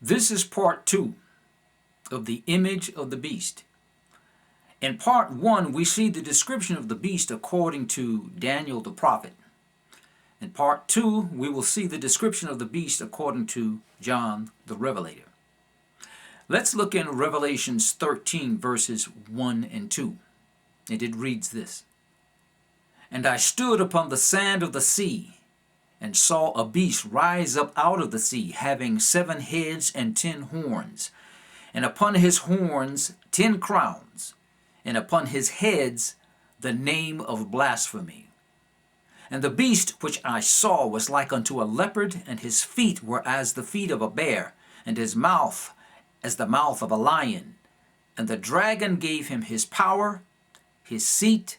This is part 2 of the image of the beast. In part 1, we see the description of the beast according to Daniel the prophet. In part 2, we will see the description of the beast according to John the Revelator. Let's look in Revelations 13 verses 1 and 2. And it reads this. And I stood upon the sand of the sea, and saw a beast rise up out of the sea, having 7 heads and 10 horns, and upon his horns 10 crowns, and upon his heads the name of blasphemy. And the beast which I saw was like unto a leopard, and his feet were as the feet of a bear, and his mouth as the mouth of a lion. And the dragon gave him his power, his seat,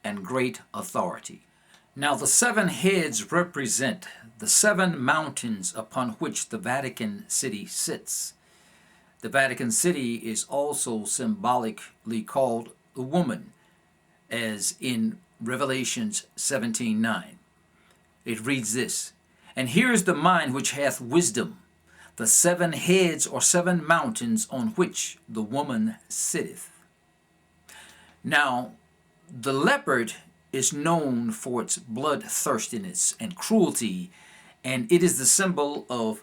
and great authority. Now the 7 heads represent the 7 mountains upon which the Vatican City sits. The Vatican City is also symbolically called a woman, as in Revelations 17:9. It reads this, And here is the mind which hath wisdom, the 7 heads or 7 mountains on which the woman sitteth. Now, the leopard is known for its bloodthirstiness and cruelty, and it is the symbol of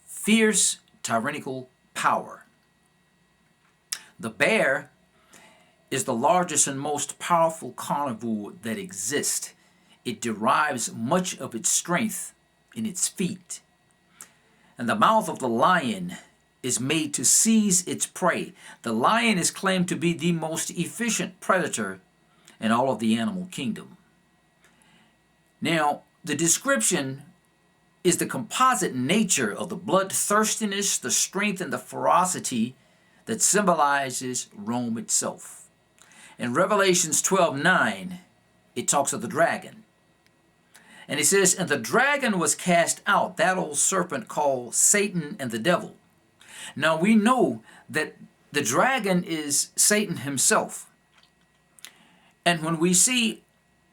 fierce, tyrannical power. The bear is the largest and most powerful carnivore that exists. It derives much of its strength in its feet. And the mouth of the lion is made to seize its prey. The lion is claimed to be the most efficient predator in all of the animal kingdom. Now, the description is the composite nature of the bloodthirstiness, the strength, and the ferocity that symbolizes Rome itself. In Revelations 12:9, it talks of the dragon. And it says, And the dragon was cast out, that old serpent called Satan and the devil. Now we know that the dragon is Satan himself. And when we see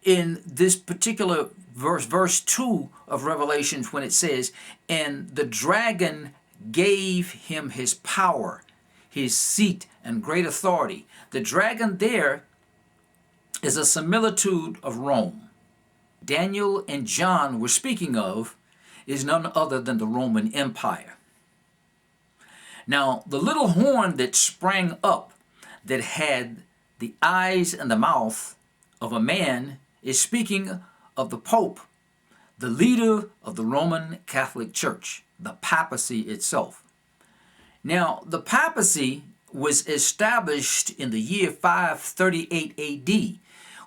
in this particular verse 2 of Revelations, when it says, And the dragon gave him his power, his seat, and great authority. The dragon there is a similitude of Rome. Daniel and John were speaking of is none other than the Roman Empire. Now, the little horn that sprang up that had the eyes and the mouth of a man is speaking of the Pope, the leader of the Roman Catholic Church, the papacy itself. Now, the papacy was established in the year 538 AD,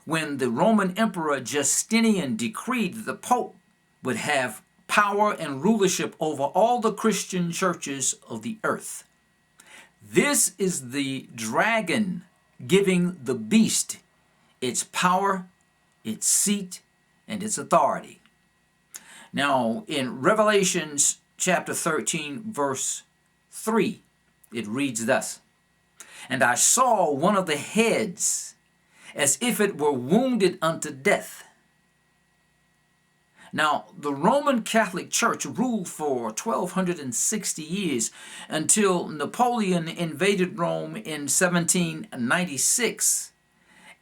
when the Roman Emperor Justinian decreed that the Pope would have power and rulership over all the Christian churches of the earth. This is the dragon giving the beast its power, its seat, and its authority. Now, in Revelations chapter 13, verse 3, it reads thus, And I saw one of the heads as if it were wounded unto death. Now, the Roman Catholic Church ruled for 1260 years until Napoleon invaded Rome in 1796,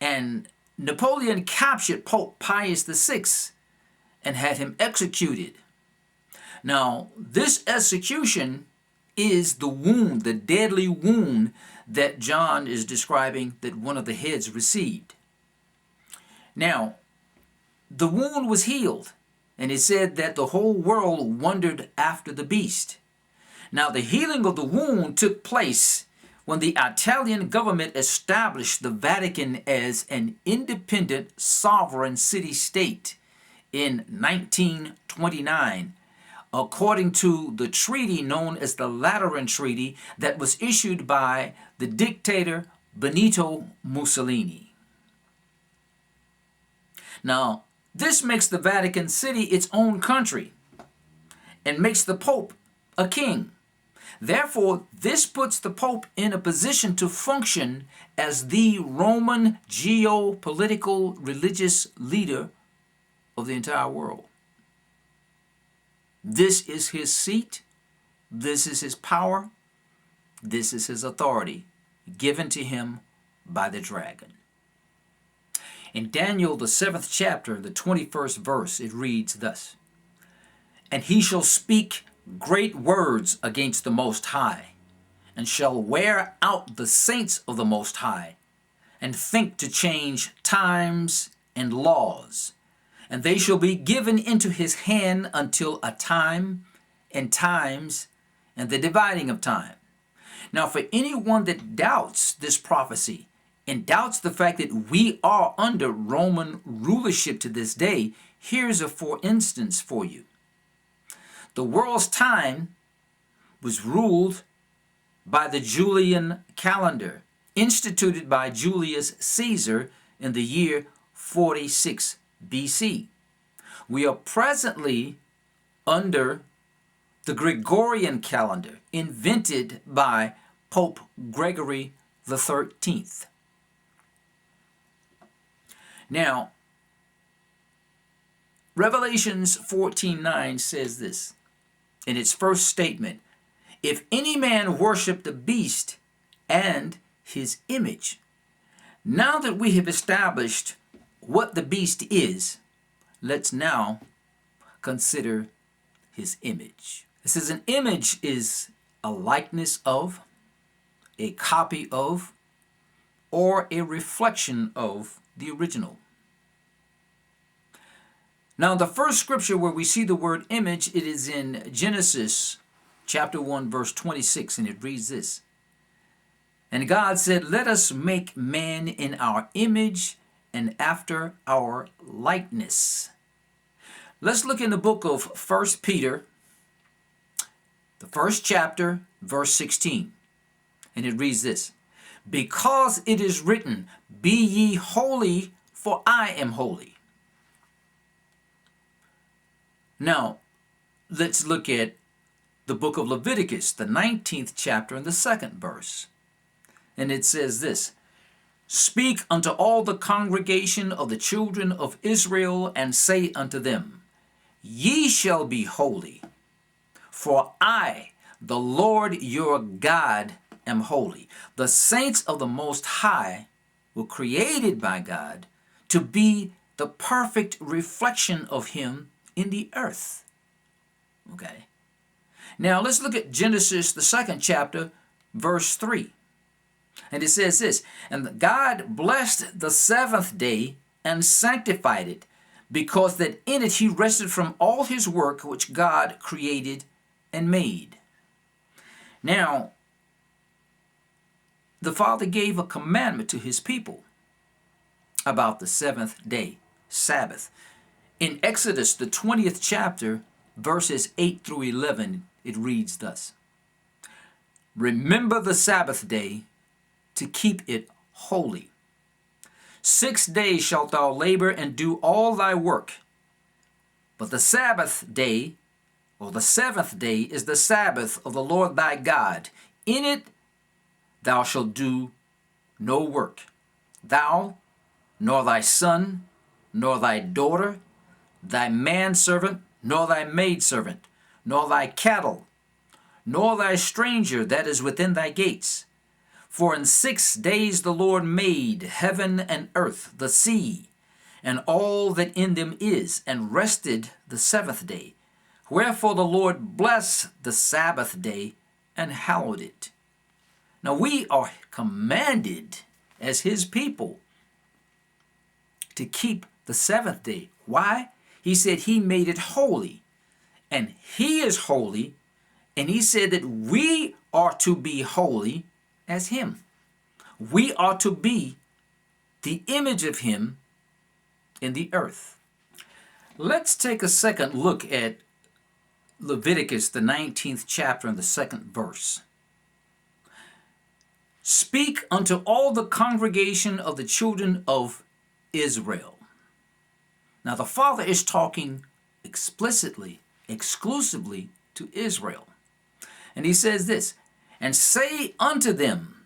and Napoleon captured Pope Pius VI and had him executed. Now, this execution is the wound, the deadly wound that John is describing that one of the heads received. Now, the wound was healed, and it said that the whole world wondered after the beast. Now, the healing of the wound took place when the Italian government established the Vatican as an independent sovereign city-state in 1929, according to the treaty known as the Lateran Treaty that was issued by the dictator Benito Mussolini. Now, this makes the Vatican City its own country and makes the Pope a king. Therefore, this puts the Pope in a position to function as the Roman geopolitical religious leader of the entire world. This is his seat This is his power. This is his authority given to him by the dragon. In Daniel, the 7th chapter, the 21st verse, it reads thus: "And he shall speak great words against the Most High, and shall wear out the saints of the Most High, and think to change times and laws. And they shall be given into his hand until a time and times and the dividing of time." Now, for anyone that doubts this prophecy and doubts the fact that we are under Roman rulership to this day, here's a for instance for you. The world's time was ruled by the Julian calendar, instituted by Julius Caesar in the year 46 BC. We are presently under the Gregorian calendar, invented by Pope Gregory the 13th. Now, Revelations 14:9 says this in its first statement: "If any man worship the beast and his image." Now that we have established what the beast is, let's now consider his image. It says an image is a likeness of, a copy of, or a reflection of the original. Now, the first scripture where we see the word image, it is in Genesis chapter 1, verse 26, and it reads this: "And God said, let us make man in our image and after our likeness." Let's look in the book of 1 Peter, the first chapter, verse 16, and it reads this: "Because it is written, be ye holy, for I am holy." Now, let's look at the book of Leviticus, the 19th chapter and the 2nd verse. And it says this: "Speak unto all the congregation of the children of Israel, and say unto them, Ye shall be holy, for I, the Lord your God, am holy." The saints of the Most High were created by God to be the perfect reflection of him in the earth. Okay. Now let's look at Genesis, the 2nd chapter, verse 3. And it says this: "And God blessed the 7th day and sanctified it, because that in it he rested from all his work which God created and made." Now, the Father gave a commandment to his people about the 7th day, Sabbath. In Exodus, the 20th chapter, verses 8 through 11, it reads thus: "Remember the Sabbath day to keep it holy. 6 days shalt thou labor and do all thy work. But the Sabbath day, or the 7th day, is the Sabbath of the Lord thy God. In it thou shalt do no work, thou, nor thy son, nor thy daughter, thy manservant, nor thy maidservant, nor thy cattle, nor thy stranger that is within thy gates. For in 6 days the Lord made heaven and earth, the sea, and all that in them is, and rested the 7th day. Wherefore the Lord blessed the Sabbath day and hallowed it." Now we are commanded as his people to keep the 7th day. Why? He said he made it holy, and he is holy, and he said that we are to be holy as him. We are to be the image of him in the earth. Let's take a second look at Leviticus, the 19th chapter and the 2nd verse. "Speak unto all the congregation of the children of Israel." Now the Father is talking explicitly, exclusively to Israel. And he says this: "And say unto them,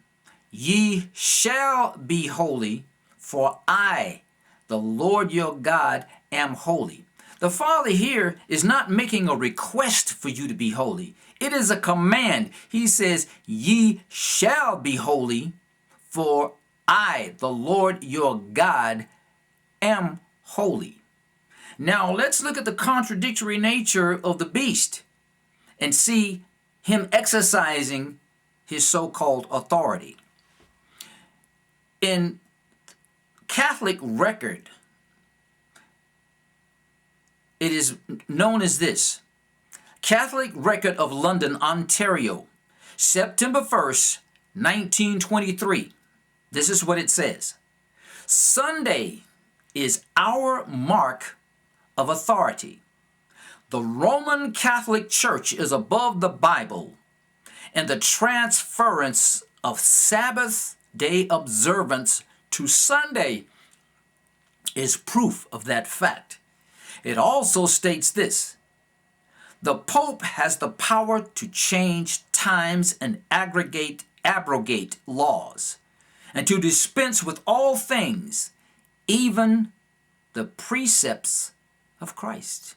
Ye shall be holy, for I, the Lord your God, am holy." The Father here is not making a request for you to be holy. It is a command. He says, ye shall be holy, for I, the Lord your God, am holy. Now let's look at the contradictory nature of the beast and see him exercising his so-called authority. In Catholic record, it is known as this: Catholic Record of London, Ontario, September 1st, 1923. This is what it says. Sunday is our mark of authority. The Roman Catholic Church is above the Bible, and the transference of Sabbath day observance to Sunday is proof of that fact. It also states this: the Pope has the power to change times and abrogate laws, and to dispense with all things, even the precepts of Christ.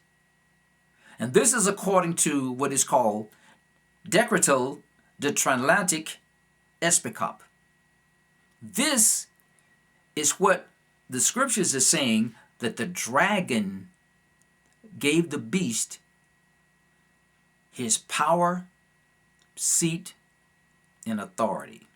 And this is according to what is called Decretal de Transatlantic Episcop. This is what the scriptures are saying, that the dragon gave the beast his power, seat, and authority.